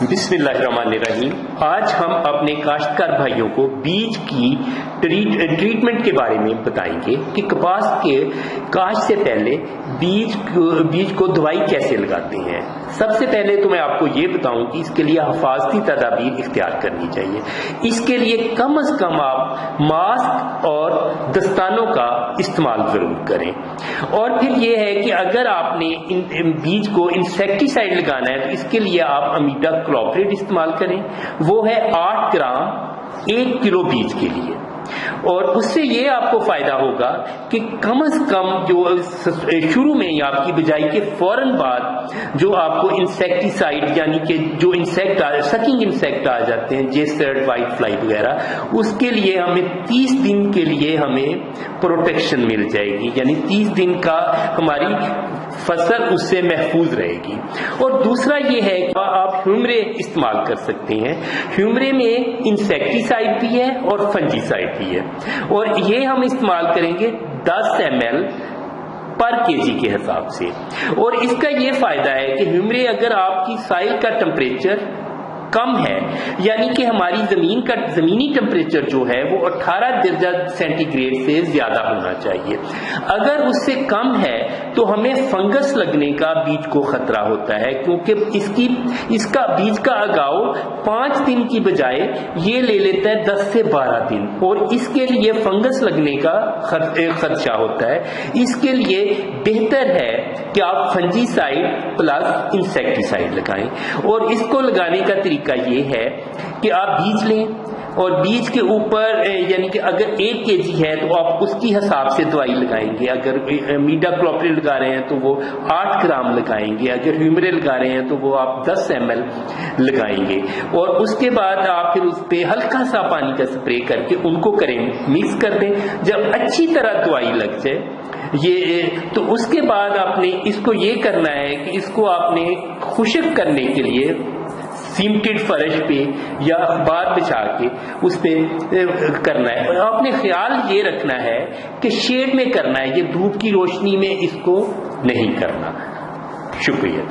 बिस्मिल्लाहिर्रहमानिर्रहीम। आज हम अपने काश्तकार भाइयों को बीज की ट्रीटमेंट के बारे में बताएंगे कि कपास के काश्त से पहले बीज को दवाई कैसे लगाते हैं। सबसे पहले तो मैं आपको ये बताऊं कि इसके लिए हिफाजती तदाबीर इख्तियार करनी चाहिए। इसके लिए कम से कम आप मास्क और दस्तानों का इस्तेमाल जरूर करें। और फिर ये है कि अगर आपने इन बीज को इंसेक्टिसाइड लगाना है तो इसके लिए आप अमीडा क्लोप्रिड इस्तेमाल करें। वो है 8 ग्राम 1 किलो बीज के लिए। और उससे ये आपको फायदा होगा कि कम से कम जो शुरू में ही आपकी बिजाई के फौरन बाद जो आपको इंसेक्टिसाइड यानी कि जो सकिंग इंसेक्ट आ जाते हैं जेस्टर्ड व्हाइट फ्लाई वगैरह, उसके लिए हमें 30 दिन के लिए हमें प्रोटेक्शन मिल जाएगी, यानी 30 दिन का हमारी फसल उससे महफूज रहेगी। और दूसरा ये है कि आप ह्यूमरे इस्तेमाल कर सकते हैं। ह्यूमरे में इंसेक्टिसाइड भी है और फंजीसाइड भी है, और ये हम इस्तेमाल करेंगे 10 ml पर केजी के हिसाब से। और इसका ये फायदा है कि ह्यूमरे अगर आपकी साइल का टेम्परेचर कम है, यानी कि हमारी जमीनी टेम्परेचर जो है वो 18 दर्जा सेंटीग्रेड से ज्यादा होना चाहिए। अगर उससे कम है तो हमें फंगस लगने का बीज को खतरा होता है, क्योंकि इसका बीज का अगाव 5 दिन की बजाय ये ले लेता है 10 से 12 दिन, और इसके लिए फंगस लगने का खदशा होता है। इसके लिए बेहतर है कि आप फंजीसाइड प्लस इंसेक्टिसाइड लगाएं। और इसको लगाने का तरीका ये है कि आप बीज लें और बीज के ऊपर यानी कि अगर 1 केजी है तो आप उसकी हिसाब से दवाई लगाएंगे। अगर मीडा क्लोप्रिड लगा रहे हैं तो वो 8 ग्राम लगाएंगे, अगर ह्यूमरे लगा रहे हैं तो वो आप 10 ml लगाएंगे। और उसके बाद आप फिर उस पर हल्का सा पानी का स्प्रे करके उनको करें, मिक्स कर दें। जब अच्छी तरह दवाई लग जाए तो उसके बाद आपने इसको ये करना है कि इसको आपने खुश्क करने के लिए सीमेंटेड फर्श पे या अखबार बिछा के उस पे करना है। और आपने ख्याल ये रखना है कि शेड में करना है, ये धूप की रोशनी में इसको नहीं करना। शुक्रिया।